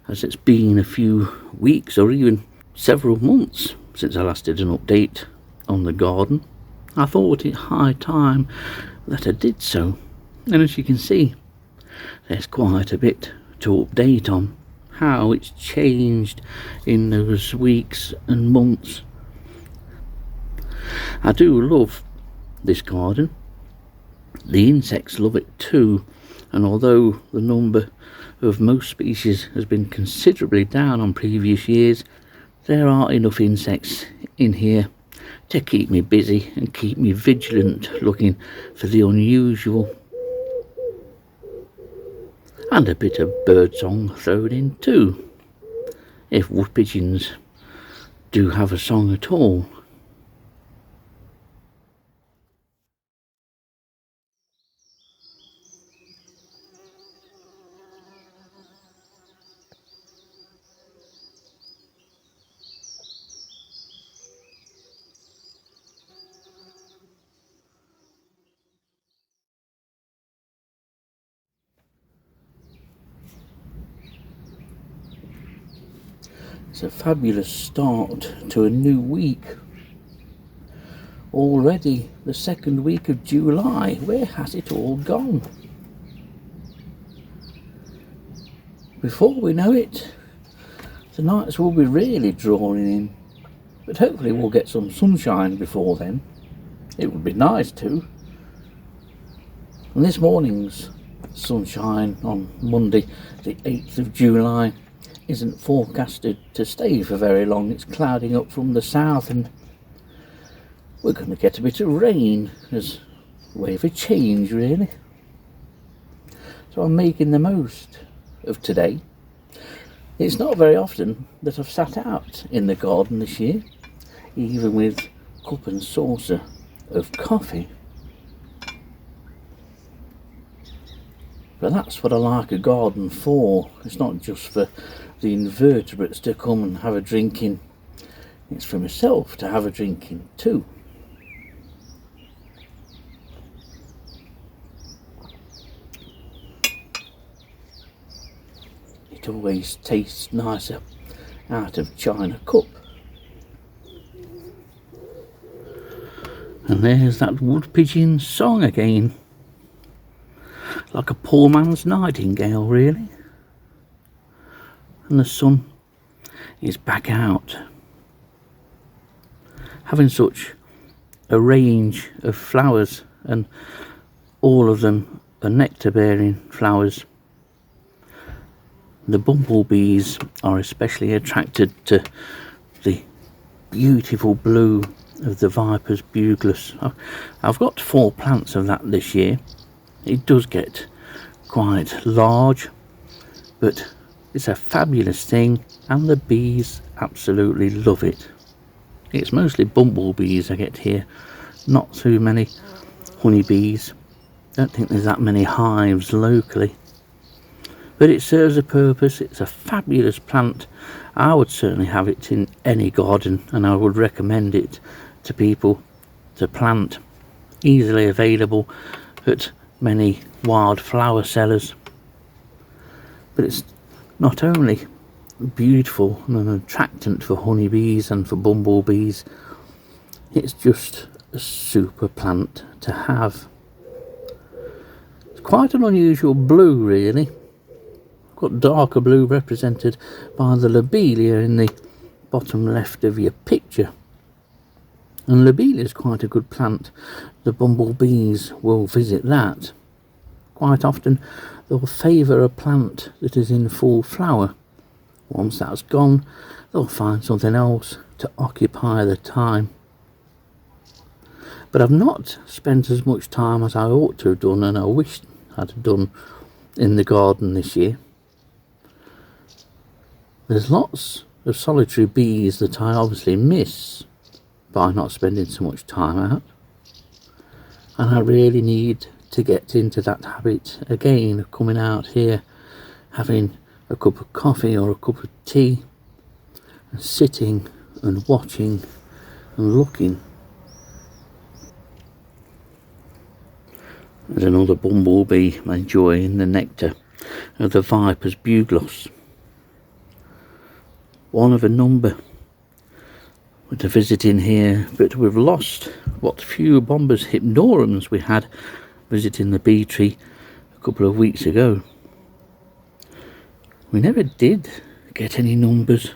as it's been a few weeks or even several months since I last did an update on the garden. I thought it high time that I did so, and as you can see, there's quite a bit to update on how it's changed in those weeks and months. I do love this garden. The insects love it too, and although the number of most species has been considerably down on previous years, there are enough insects in here to keep me busy and keep me vigilant, looking for the unusual. And a bit of birdsong thrown in too, if wood pigeons do have a song at all. It's a fabulous start to a new week. Already the second week of July. Where has it all gone? Before we know it, the nights will be really drawing in, but hopefully we'll get some sunshine before then. It would be nice too. And this morning's sunshine on Monday the 8th of July isn't forecasted to stay for very long. It's clouding up from the south, and we're going to get a bit of rain as a way of a change, really. So I'm making the most of today. It's not very often that I've sat out in the garden this year, even with cup and saucer of coffee. But that's what I like a garden for. It's not just for the invertebrates to come and have a drink in. It's for myself to have a drink in too. It always tastes nicer out of china cup. And there's that wood pigeon song again. Like a poor man's nightingale, really. And the sun is back out. Having such a range of flowers, and all of them are nectar bearing flowers. The bumblebees are especially attracted to the beautiful blue of the Viper's Bugulus. I've got 4 plants of that this year. It does get quite large, but it's a fabulous thing, and the bees absolutely love it. It's mostly bumblebees I get here, not too many honeybees. Don't think there's that many hives locally, but it serves a purpose. It's a fabulous plant. I would certainly have it in any garden, and I would recommend it to people to plant. Easily available at many wildflower sellers. But it's not only beautiful and an attractant for honeybees and for bumblebees, it's just a super plant to have. It's quite an unusual blue, really. Got darker blue represented by the lobelia in the bottom left of your picture. And lobelia is quite a good plant. The bumblebees will visit that. Quite often they'll favour a plant that is in full flower. Once that's gone, they'll find something else to occupy the time. But I've not spent as much time as I ought to have done, and I wish I'd have done, in the garden this year. There's lots of solitary bees that I obviously miss by not spending so much time out, and I really need to get into that habit again of coming out here, having a cup of coffee or a cup of tea, and sitting and watching and looking. There's another bumblebee enjoying the nectar of the Viper's Bugulus. one of a number that are visiting here, but we've lost what few bombers hypnorums we had visiting the bee tree a couple of weeks ago. We never did get any numbers.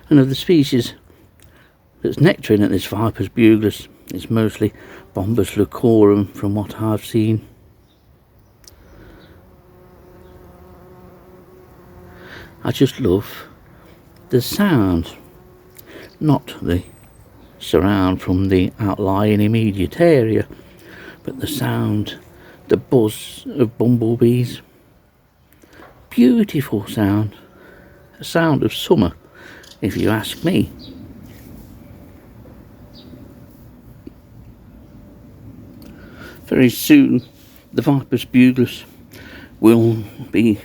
And of the species that's nectaring at this Viper's buglus, it's mostly Bombus lucorum from what I've seen. I just love the sound, not the surround from the outlying immediate area, but the sound, the buzz of bumblebees. Beautiful sound, a sound of summer, if you ask me. Very soon the Viper's buglus will be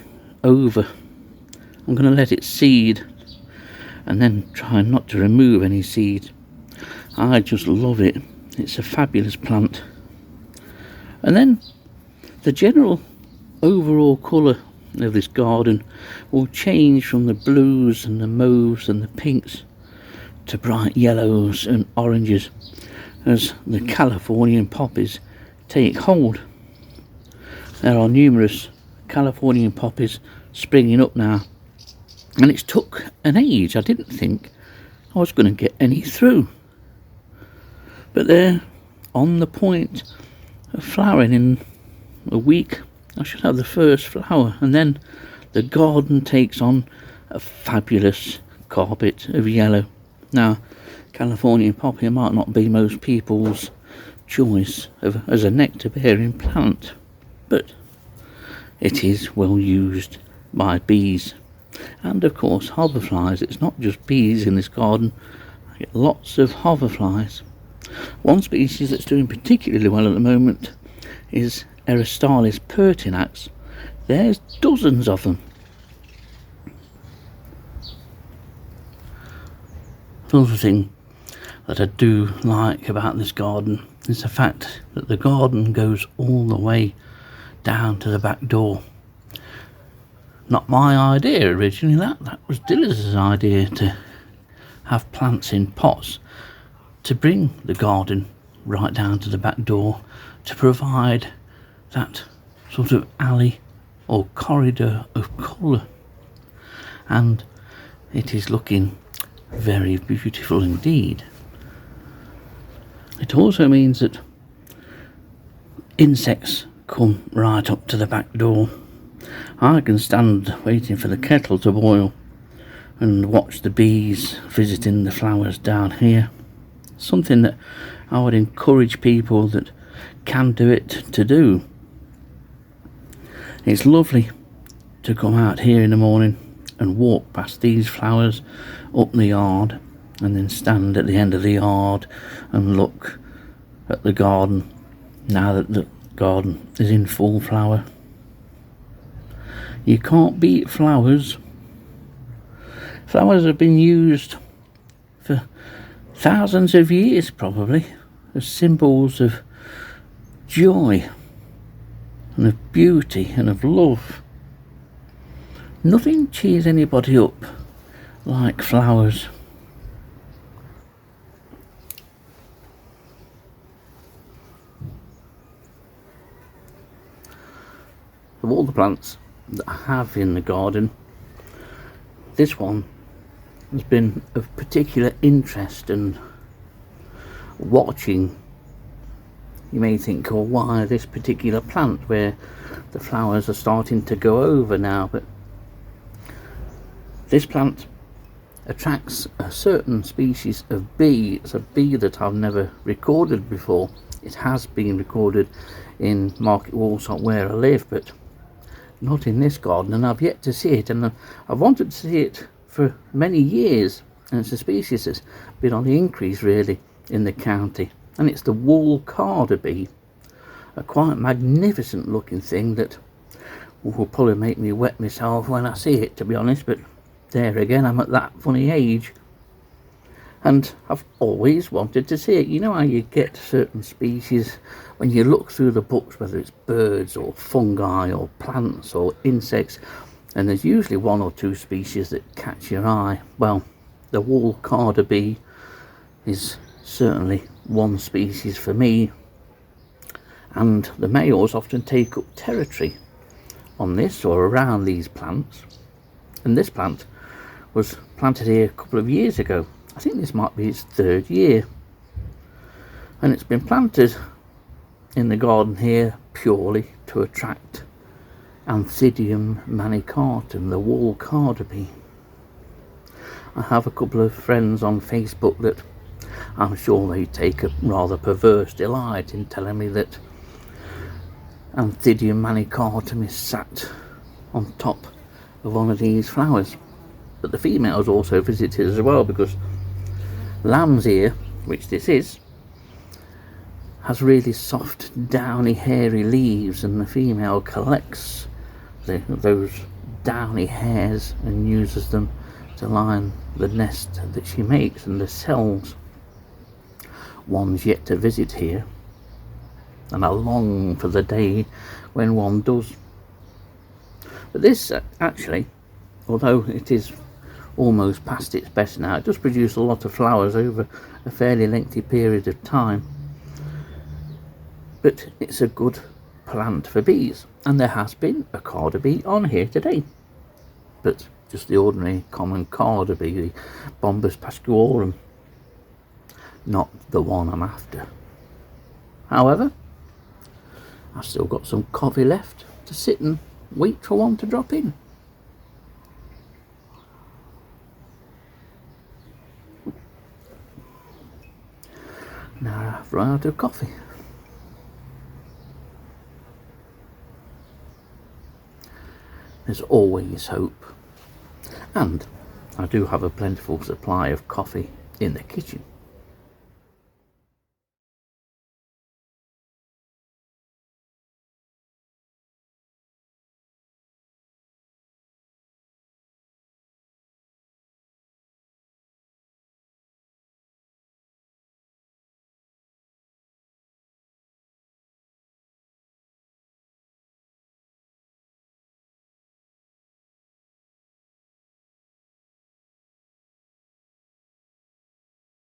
over. I'm going to let it seed and then try not to remove any seed. I just love it. It's a fabulous plant. And then the general overall colour of this garden will change from the blues and the mauves and the pinks to bright yellows and oranges as the Californian poppies take hold. There are numerous Californian poppies springing up now, and it's took an age. I didn't think I was going to get any through, but they're on the point of flowering. In a week I should have the first flower, and then the garden takes on a fabulous carpet of yellow. Now, Californian poppy might not be most people's choice as a nectar bearing plant, but it is well used by bees and of course hoverflies. It's not just bees in this garden. I get lots of hoverflies. One species that's doing particularly well at the moment is Eristalis pertinax. There's dozens of them. Another thing that I do like about this garden is the fact that the garden goes all the way down to the back door. Not my idea originally, that was Diller's idea, to have plants in pots to bring the garden right down to the back door, to provide that sort of alley or corridor of colour. And it is looking very beautiful indeed. It also means that insects come right up to the back door. I can stand waiting for the kettle to boil and watch the bees visiting the flowers down here. Something that I would encourage people that can do it to do. It's lovely to come out here in the morning and walk past these flowers up the yard, and then stand at the end of the yard and look at the garden now that the garden is in full flower. You can't beat flowers. Flowers have been used for thousands of years probably as symbols of joy and of beauty and of love. Nothing cheers anybody up like flowers. Of all the plants that I have in the garden, this one has been of particular interest, and watching you may think, oh, why this particular plant where the flowers are starting to go over now, but this plant attracts a certain species of bee. It's a bee that I've never recorded before. It has been recorded in Market Walsall where I live, but not in this garden, and I've yet to see it, and I've wanted to see it for many years, and it's a species that's been on the increase really in the county, and it's the wool carder bee, a quite magnificent looking thing that will probably make me wet myself when I see it, to be honest, but there again, I'm at that funny age and I've always wanted to see it. You know how you get certain species when you look through the books, whether it's birds or fungi or plants or insects, and there's usually one or two species that catch your eye. Well, the wall carder bee is certainly one species for me, and the males often take up territory on this or around these plants. And this plant was planted here a couple of years ago. I think this might be its 3rd year, and it's been planted in the garden here purely to attract Anthidium manicatum, the wall carder bee. I have a couple of friends on Facebook that I'm sure they take a rather perverse delight in telling me that Anthidium manicatum is sat on top of one of these flowers. But the females also visit it as well, because lamb's ear, which this is, has really soft, downy, hairy leaves, and the female collects those downy hairs and uses them to line the nest that she makes and the cells. One's yet to visit here, and I long for the day when one does. But this actually, although it is almost past its best now, it does produce a lot of flowers over a fairly lengthy period of time. But it's a good plant for bees, and there has been a carder bee on here today, but just the ordinary common carder bee, the Bombus pascuorum, not the one I'm after. However, I've still got some coffee left to sit and wait for one to drop in. Now I've run out of coffee. There's always hope, and I do have a plentiful supply of coffee in the kitchen.